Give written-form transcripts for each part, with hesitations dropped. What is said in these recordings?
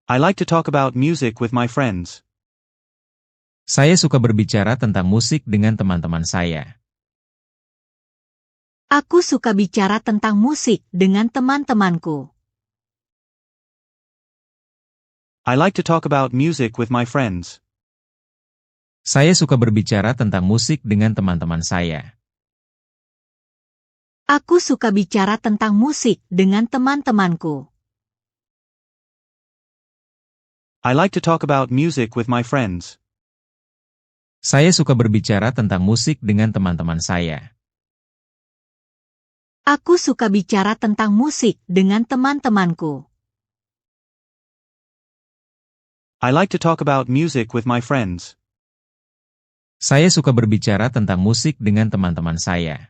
I like to talk about music with my friends. Saya suka berbicara tentang musik dengan teman-teman saya. Aku suka bicara tentang musik dengan teman-temanku. I like to talk about music with my friends. Saya suka berbicara tentang musik dengan teman-teman saya. Aku suka bicara tentang musik dengan teman-temanku. I like to talk about music with my friends. Saya suka berbicara tentang musik dengan teman-teman saya. Aku suka bicara tentang musik dengan teman-temanku. I like to talk about music with my friends. Saya suka berbicara tentang musik dengan teman-teman saya.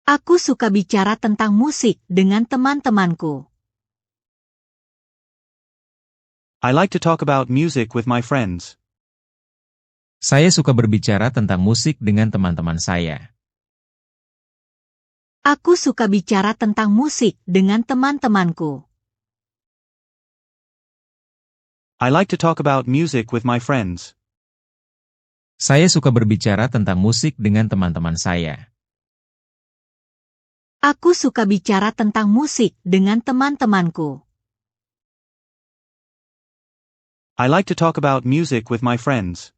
Aku suka bicara tentang musik dengan teman-temanku. I like to talk about music with my friends. Saya suka berbicara tentang musik dengan teman-teman saya. Aku suka bicara tentang musik dengan teman-temanku. I like to talk about music with my friends. Saya suka berbicara tentang musik dengan teman-teman saya. Aku suka bicara tentang musik dengan teman-temanku. I like to talk about music with my friends.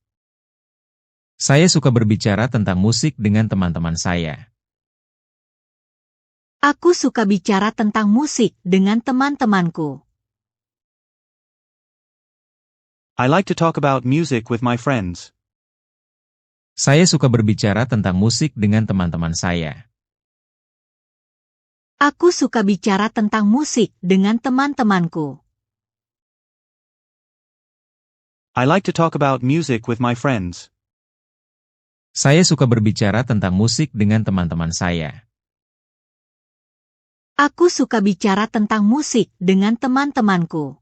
Saya suka berbicara tentang musik dengan teman-teman saya. Aku suka bicara tentang musik dengan teman-temanku. I like to talk about music with my friends. Saya suka berbicara tentang musik dengan teman-teman saya. Aku suka bicara tentang musik dengan teman-temanku. I like to talk about music with my friends. Saya suka berbicara tentang musik dengan teman-teman saya. Aku suka bicara tentang musik dengan teman-temanku.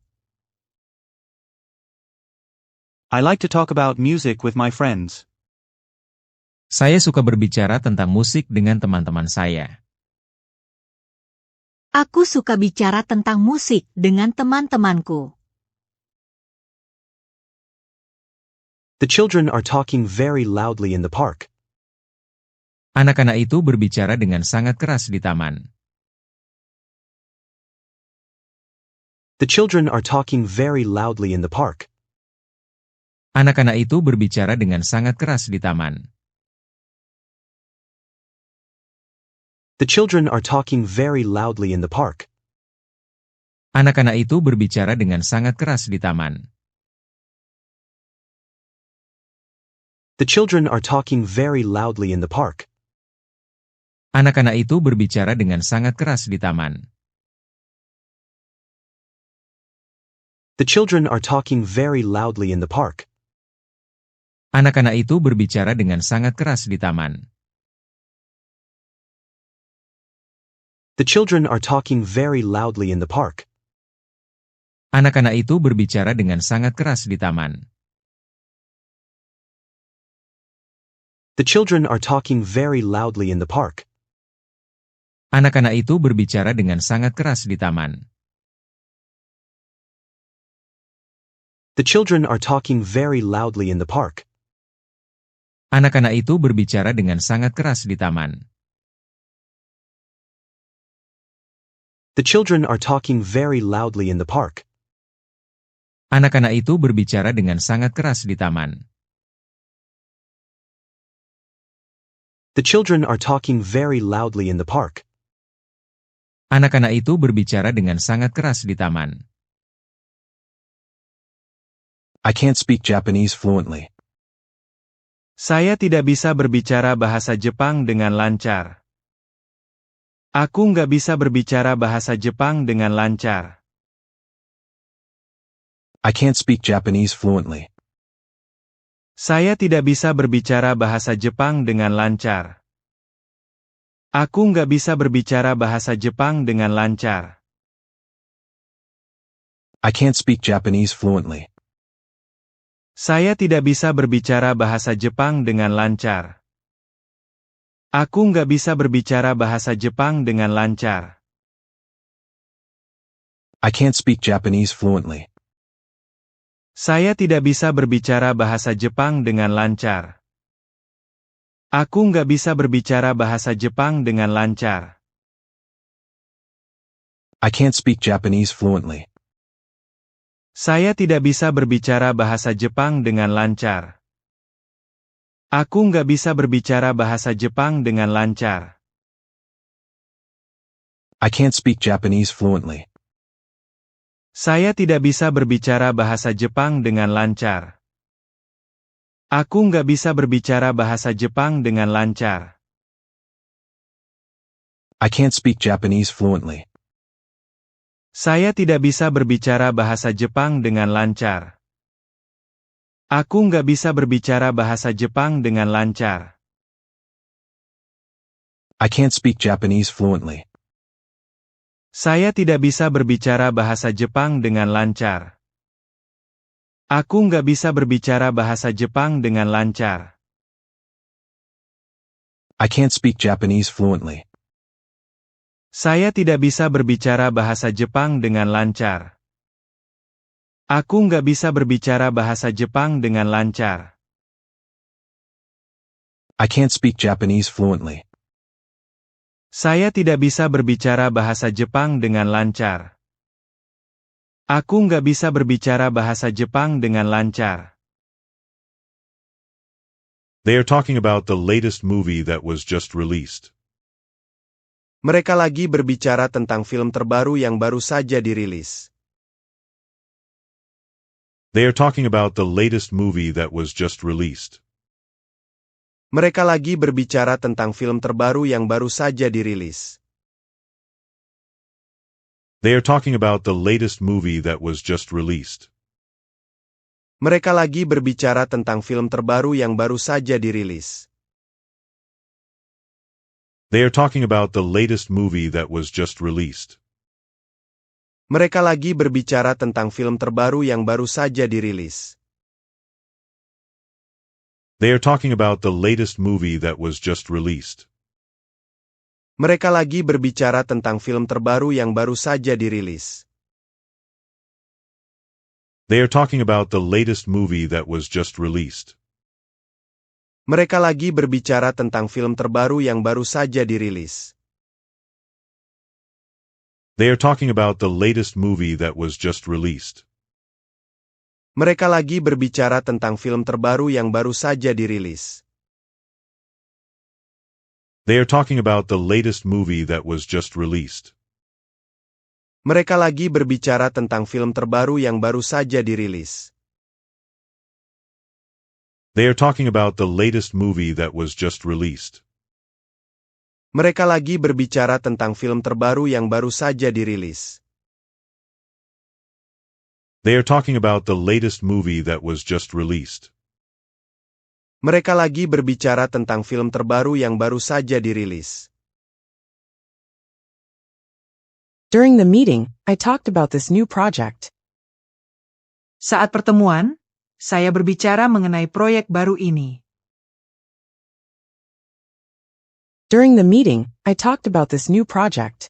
I like to talk about music with my friends. Saya suka berbicara tentang musik dengan teman-teman saya. Aku suka bicara tentang musik dengan teman-temanku. The children are talking very loudly in the park. Anak-anak itu berbicara dengan sangat keras di taman. The children are talking very loudly in the park. Anak-anak itu berbicara dengan sangat keras di taman. The children are talking very loudly in the park. Anak-anak itu berbicara dengan sangat keras di taman. The children are talking very loudly in the park. Anak-anak itu berbicara dengan sangat keras di taman. The children are talking very loudly in the park. Anak-anak itu berbicara dengan sangat keras di taman. The children are talking very loudly in the park. Anak-anak itu berbicara dengan sangat keras di taman. The children are talking very loudly in the park. Anak-anak itu berbicara dengan sangat keras di taman. The children are talking very loudly in the park. Anak-anak itu berbicara dengan sangat keras di taman. The children are talking very loudly in the park. Anak-anak itu berbicara dengan sangat keras di taman. The children are talking very loudly in the park. Anak-anak itu berbicara dengan sangat keras di taman. I can't speak Japanese fluently. Saya tidak bisa berbicara bahasa Jepang dengan lancar. Aku nggak bisa berbicara bahasa Jepang dengan lancar. I can't speak Japanese fluently. Saya tidak bisa berbicara bahasa Jepang dengan lancar. Aku nggak bisa berbicara bahasa Jepang dengan lancar. I can't speak Japanese fluently. Saya tidak bisa berbicara bahasa Jepang dengan lancar. Aku nggak bisa berbicara bahasa Jepang dengan lancar. I can't speak Japanese fluently. Saya tidak bisa berbicara bahasa Jepang dengan lancar. Aku nggak bisa berbicara bahasa Jepang dengan lancar. I can't speak Japanese fluently. Saya tidak bisa berbicara bahasa Jepang dengan lancar. Aku nggak bisa berbicara bahasa Jepang dengan lancar. I can't speak Japanese fluently. Saya tidak bisa berbicara bahasa Jepang dengan lancar. Aku nggak bisa berbicara bahasa Jepang dengan lancar. I can't speak Japanese fluently. Saya tidak bisa berbicara bahasa Jepang dengan lancar. Aku nggak bisa berbicara bahasa Jepang dengan lancar. I can't speak Japanese fluently. Saya tidak bisa berbicara bahasa Jepang dengan lancar. Aku nggak bisa berbicara bahasa Jepang dengan lancar. I can't speak Japanese fluently. Saya tidak bisa berbicara bahasa Jepang dengan lancar. Aku nggak bisa berbicara bahasa Jepang dengan lancar. I can't speak Japanese fluently. Saya tidak bisa berbicara bahasa Jepang dengan lancar. Aku nggak bisa berbicara bahasa Jepang dengan lancar. They are talking about the latest movie that was just released. Mereka lagi berbicara tentang film terbaru yang baru saja dirilis. They are talking about the latest movie that was just released. Mereka lagi berbicara tentang film terbaru yang baru saja dirilis. They are talking about the latest movie that was just released. Mereka lagi berbicara tentang film terbaru yang baru saja dirilis. They are talking about the latest movie that was just released. Mereka lagi berbicara tentang film terbaru yang baru saja dirilis. They are talking about the latest movie that was just released. Mereka lagi berbicara tentang film terbaru yang baru saja dirilis. They are talking about the latest movie that was just released. Mereka lagi berbicara tentang film terbaru yang baru saja dirilis. They are talking about the latest movie that was just released. Mereka lagi berbicara tentang film terbaru yang baru saja dirilis. They are talking about the latest movie that was just released. Mereka lagi berbicara tentang film terbaru yang baru saja dirilis. They are talking about the latest movie that was just released. Mereka lagi berbicara tentang film terbaru yang baru saja dirilis. They are talking about the latest movie that was just released. Mereka lagi berbicara tentang film terbaru yang baru saja dirilis. During the meeting, I talked about this new project. Saat pertemuan, saya berbicara mengenai proyek baru ini. During the meeting, I talked about this new project.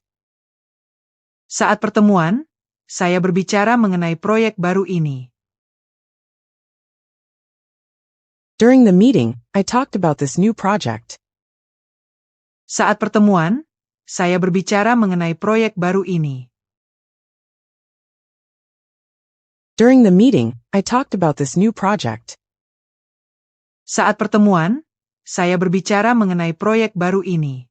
Saat pertemuan, saya berbicara mengenai proyek baru ini. During the meeting, I talked about this new project. Saat pertemuan, saya berbicara mengenai proyek baru ini. During the meeting, I talked about this new project. Saat pertemuan, saya berbicara mengenai proyek baru ini.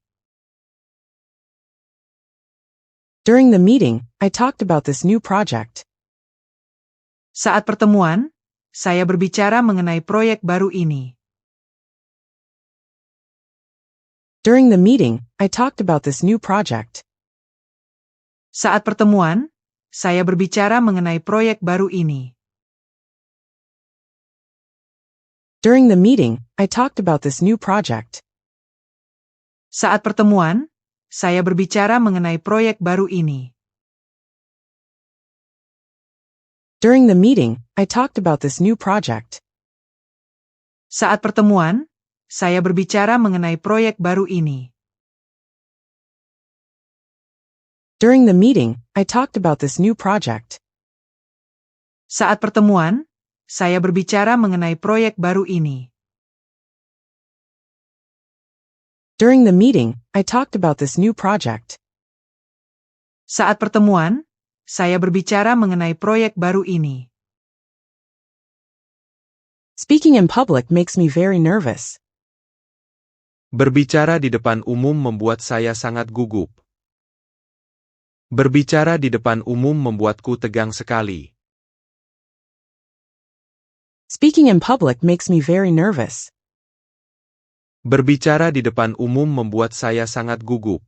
During the meeting, I talked about this new project. Saat pertemuan, saya berbicara mengenai proyek baru ini. During the meeting, I talked about this new project. Saat pertemuan, saya berbicara mengenai proyek baru ini. During the meeting, I talked about this new project. Saat pertemuan, saya berbicara mengenai proyek baru ini. During the meeting, I talked about this new project. Saat pertemuan, saya berbicara mengenai proyek baru ini. During the meeting, I talked about this new project. Saat pertemuan, saya berbicara mengenai proyek baru ini. During the meeting, I talked about this new project. Saat pertemuan, saya berbicara mengenai proyek baru ini. Speaking in public makes me very nervous. Berbicara di depan umum membuat saya sangat gugup. Berbicara di depan umum membuatku tegang sekali. Speaking in public makes me very nervous. Berbicara di depan umum membuat saya sangat gugup.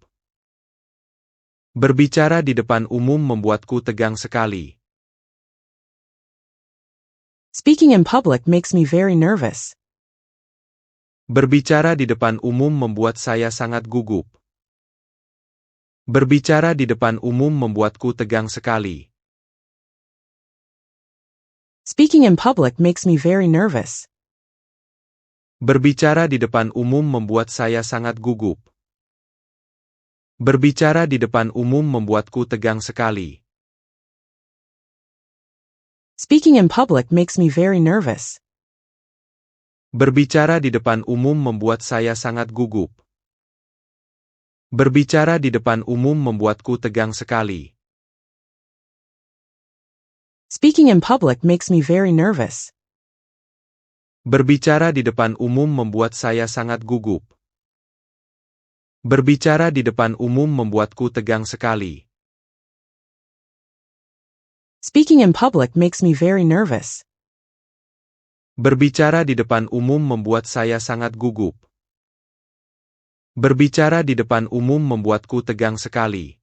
Berbicara di depan umum membuatku tegang sekali. Speaking in public makes me very nervous. Berbicara di depan umum membuat saya sangat gugup. Berbicara di depan umum membuatku tegang sekali. Speaking in public makes me very nervous. Berbicara di depan umum membuat saya sangat gugup. Berbicara di depan umum membuatku tegang sekali. Speaking in public makes me very nervous. Berbicara di depan umum membuat saya sangat gugup. Berbicara di depan umum membuatku tegang sekali. Speaking in public makes me very nervous. Berbicara di depan umum membuat saya sangat gugup. Berbicara di depan umum membuatku tegang sekali. Speaking in public makes me very nervous. Berbicara di depan umum membuat saya sangat gugup. Berbicara di depan umum membuatku tegang sekali.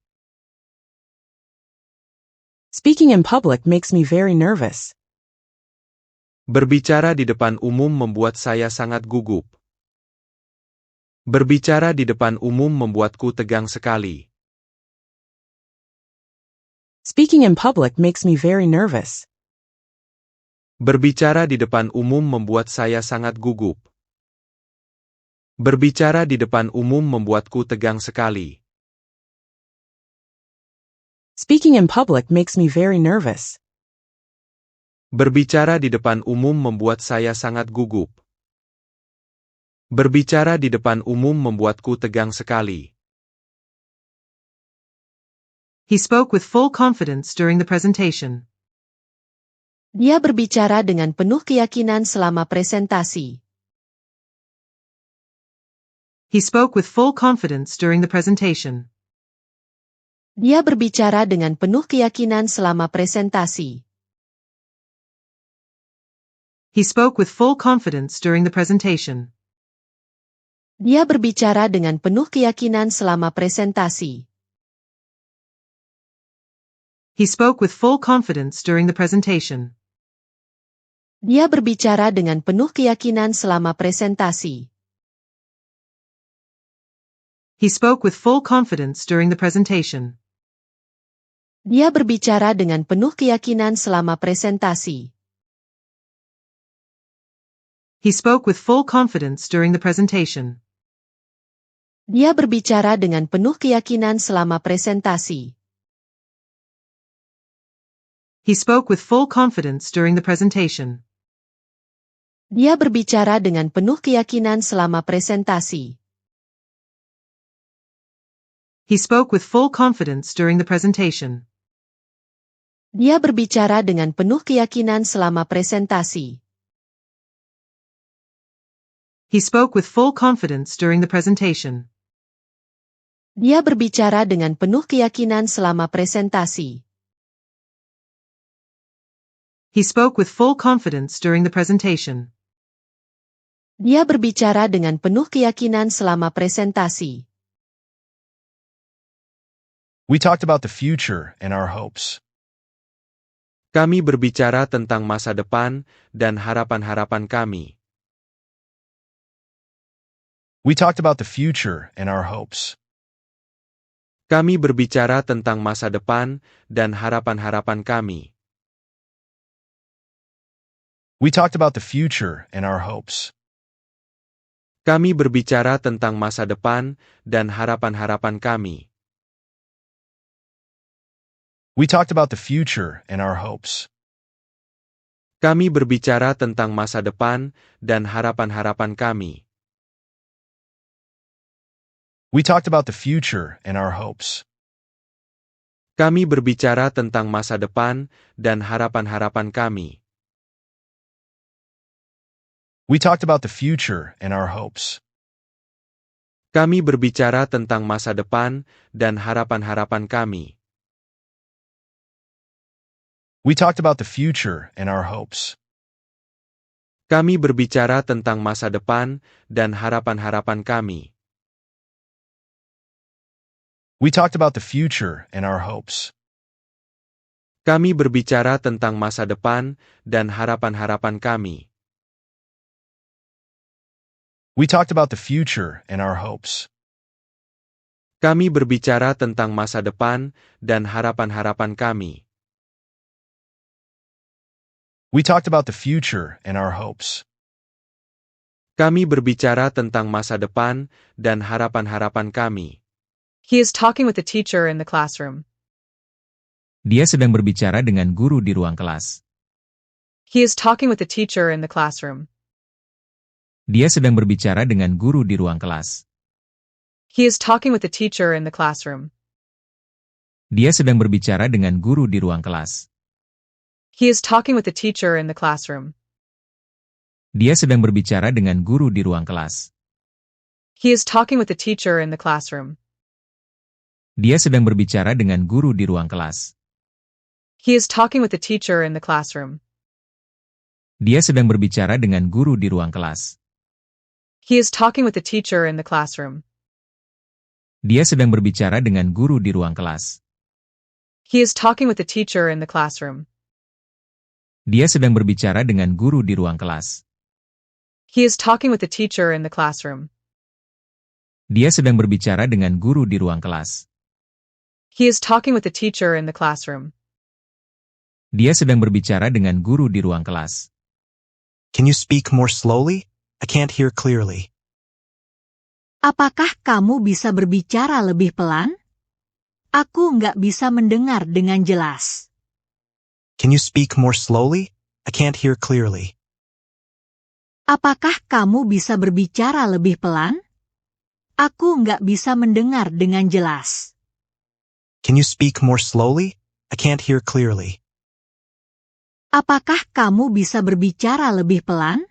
Speaking in public makes me very nervous. Berbicara di depan umum membuat saya sangat gugup. Berbicara di depan umum membuatku tegang sekali. Speaking in public makes me very nervous. Berbicara di depan umum membuat saya sangat gugup. Berbicara di depan umum membuatku tegang sekali. Speaking in public makes me very nervous. Berbicara di depan umum membuat saya sangat gugup. Berbicara di depan umum membuatku tegang sekali. He spoke with full confidence during the presentation. Dia berbicara dengan penuh keyakinan selama presentasi. He spoke with full confidence during the presentation. Dia berbicara dengan penuh keyakinan selama presentasi. He spoke with full confidence during the presentation. Dia berbicara dengan penuh keyakinan selama presentasi. He spoke with full confidence during the presentation. Dia berbicara dengan penuh keyakinan selama presentasi. He spoke with full confidence during the presentation. Dia berbicara dengan penuh keyakinan selama presentasi. He spoke with full confidence during the presentation. Dia berbicara dengan penuh keyakinan selama presentasi. He spoke with full confidence during the presentation. Dia berbicara dengan penuh keyakinan selama presentasi. He spoke with full confidence during the presentation. Dia berbicara dengan penuh keyakinan selama presentasi. He spoke with full confidence during the presentation. Dia berbicara dengan penuh keyakinan selama presentasi. He spoke with full confidence during the presentation. Dia berbicara dengan penuh keyakinan selama presentasi. We talked about the future and our hopes. Kami berbicara tentang masa depan dan harapan-harapan kami. We talked about the future and our hopes. Kami berbicara tentang masa depan dan harapan-harapan kami. We talked about the future and our hopes. Kami berbicara tentang masa depan dan harapan-harapan kami. We talked about the future and our hopes. Kami berbicara tentang masa depan dan harapan-harapan kami. We talked about the future and our hopes. Kami berbicara tentang masa depan dan harapan-harapan kami. We talked about the future and our hopes. Kami berbicara tentang masa depan dan harapan-harapan kami. We talked about the future and our hopes. Kami berbicara tentang masa depan dan harapan-harapan kami. We talked about the future and our hopes. Kami berbicara tentang masa depan dan harapan-harapan kami. We talked about the future and our hopes. Kami berbicara tentang masa depan dan harapan-harapan kami. We talked about the future and our hopes. Kami berbicara tentang masa depan dan harapan-harapan kami. He is talking with the teacher in the classroom. Dia sedang berbicara dengan guru di ruang kelas. He is talking with the teacher in the classroom. Dia sedang berbicara dengan guru di ruang kelas. He is talking with the teacher in the classroom. Dia sedang berbicara dengan guru di ruang kelas. He is talking with the teacher in the classroom. Dia sedang berbicara dengan guru di ruang kelas. He is talking with the teacher in the classroom. Dia sedang berbicara dengan guru di ruang kelas. He is talking with the teacher in the classroom. Dia sedang berbicara dengan guru di ruang kelas. He is talking with the teacher in the classroom. Dia sedang berbicara dengan guru di ruang kelas. He is talking with the teacher in the classroom. Dia sedang berbicara dengan guru di ruang kelas. He is talking with the teacher in the classroom. Dia sedang berbicara dengan guru di ruang kelas. He is talking with the teacher in the classroom. Dia sedang berbicara dengan guru di ruang kelas. Can you speak more slowly? I can't hear clearly. Apakah kamu bisa berbicara lebih pelan? Aku nggak bisa mendengar dengan jelas. Can you speak more slowly? I can't hear clearly. Apakah kamu bisa berbicara lebih pelan? Aku nggak bisa mendengar dengan jelas. Can you speak more slowly? I can't hear clearly. Apakah kamu bisa berbicara lebih pelan?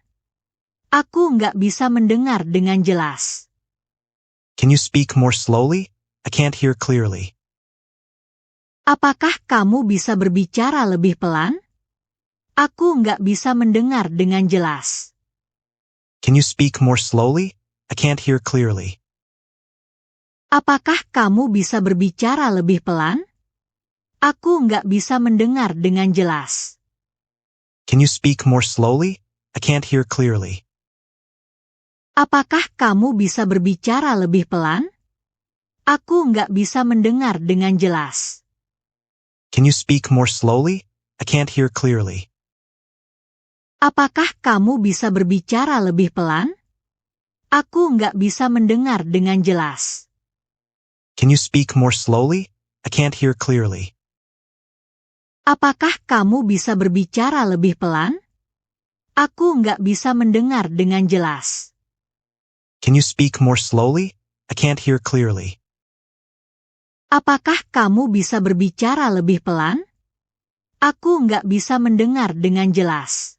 Aku nggak bisa mendengar dengan jelas. Can you speak more slowly? I can't hear clearly. Apakah kamu bisa berbicara lebih pelan? Aku nggak bisa mendengar dengan jelas. Can you speak more slowly? I can't hear clearly. Apakah kamu bisa berbicara lebih pelan? Aku nggak bisa mendengar dengan jelas. Can you speak more slowly? I can't hear clearly. Apakah kamu bisa berbicara lebih pelan? Aku nggak bisa mendengar dengan jelas. Can you speak more slowly? I can't hear clearly. Apakah kamu bisa berbicara lebih pelan? Aku nggak bisa mendengar dengan jelas. Can you speak more slowly? I can't hear clearly. Apakah kamu bisa berbicara lebih pelan? Aku nggak bisa mendengar dengan jelas. Can you speak more slowly? I can't hear clearly. Apakah kamu bisa berbicara lebih pelan? Aku nggak bisa mendengar dengan jelas.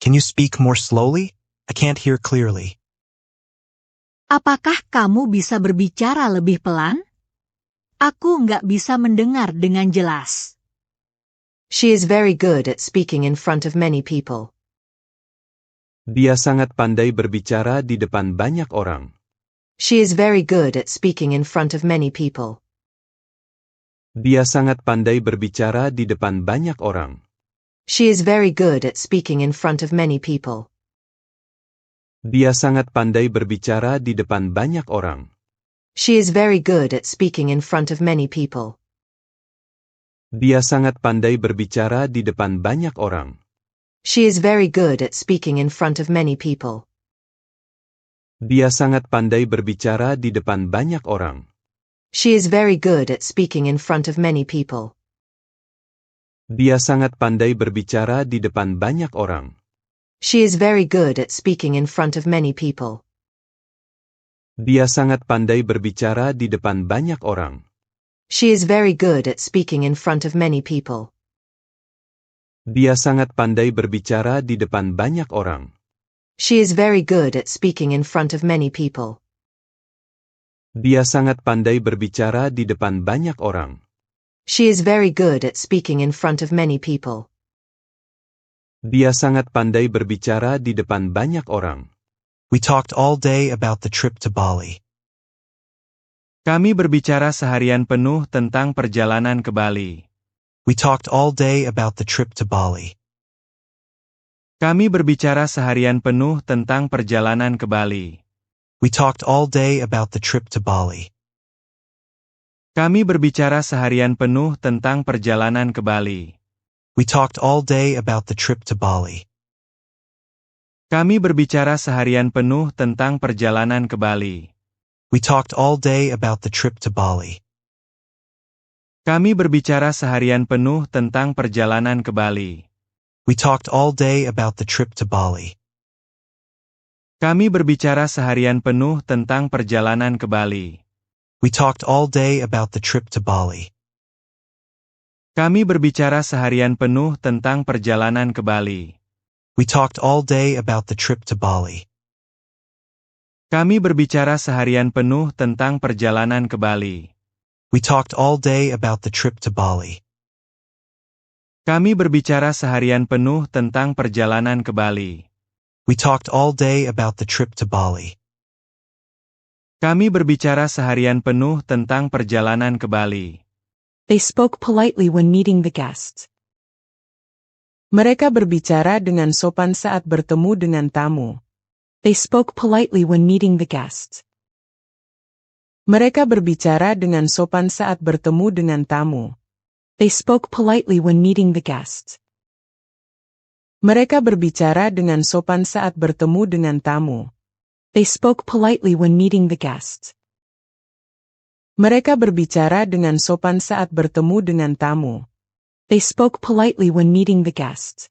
Can you speak more slowly? I can't hear clearly. Apakah kamu bisa berbicara lebih pelan? Aku nggak bisa mendengar dengan jelas. She is very good at speaking in front of many people. Dia sangat pandai berbicara di depan banyak orang. She is very good at speaking in front of many people. Dia sangat pandai berbicara di depan banyak orang. She is very good at speaking in front of many people. Dia sangat pandai berbicara di depan banyak orang. She is very good at speaking in front of many people. Dia sangat pandai berbicara di depan banyak orang. She is very good at speaking in front of many people. Dia sangat pandai berbicara di depan banyak orang. She is very good at speaking in front of many people. Dia sangat pandai berbicara di depan banyak orang. She is very good at speaking in front of many people. Dia sangat pandai berbicara di depan banyak orang. She is very good at speaking in front of many people. Dia sangat pandai berbicara di depan banyak orang. She is very good at speaking in front of many people. Dia sangat pandai berbicara di depan banyak orang. She is very good at speaking in front of many people. Dia sangat pandai berbicara di depan banyak orang. We talked all day about the trip to Bali. Kami berbicara seharian penuh tentang perjalanan ke Bali. We talked all day about the trip to Bali. Kami berbicara seharian penuh tentang perjalanan ke Bali. We talked all day about the trip to Bali. Kami berbicara seharian penuh tentang perjalanan ke Bali. We talked all day about the trip to Bali. Kami berbicara seharian penuh tentang perjalanan ke Bali. We talked all day about the trip to Bali. Kami berbicara seharian penuh tentang perjalanan ke Bali. We talked all day about the trip to Bali. Kami berbicara seharian penuh tentang perjalanan ke Bali. We talked all day about the trip to Bali. Kami berbicara seharian penuh tentang perjalanan ke Bali. We talked all day about the trip to Bali. Kami berbicara seharian penuh tentang perjalanan ke Bali. We talked all day about the trip to Bali. Kami berbicara seharian penuh tentang perjalanan ke Bali. We talked all day about the trip to Bali. Kami berbicara seharian penuh tentang perjalanan ke Bali. They spoke politely when meeting the guests. Mereka berbicara dengan sopan saat bertemu dengan tamu. They spoke politely when meeting the guests. Mereka berbicara dengan sopan saat bertemu dengan tamu. They spoke politely when meeting the guests. Mereka berbicara dengan sopan saat bertemu dengan tamu. They spoke politely when meeting the guests. Mereka berbicara dengan sopan saat bertemu dengan tamu. They spoke politely when meeting the guests.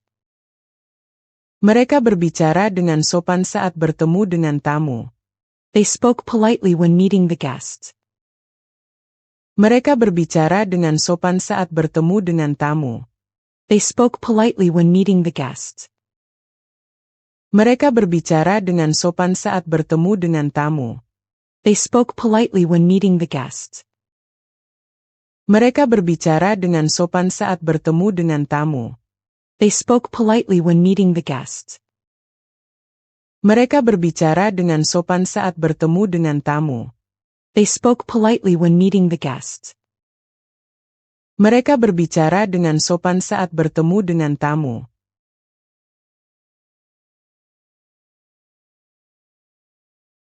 Mereka berbicara dengan sopan saat bertemu dengan tamu. They spoke politely when meeting the guests. Mereka berbicara dengan sopan saat bertemu dengan tamu. They spoke politely when meeting the guests. Mereka berbicara dengan sopan saat bertemu dengan tamu. They spoke politely when meeting the guests. Mereka berbicara dengan sopan saat bertemu dengan tamu. They spoke politely when meeting the guests. Mereka berbicara dengan sopan saat bertemu dengan tamu. They spoke politely when meeting the guests. Mereka berbicara dengan sopan saat bertemu dengan tamu.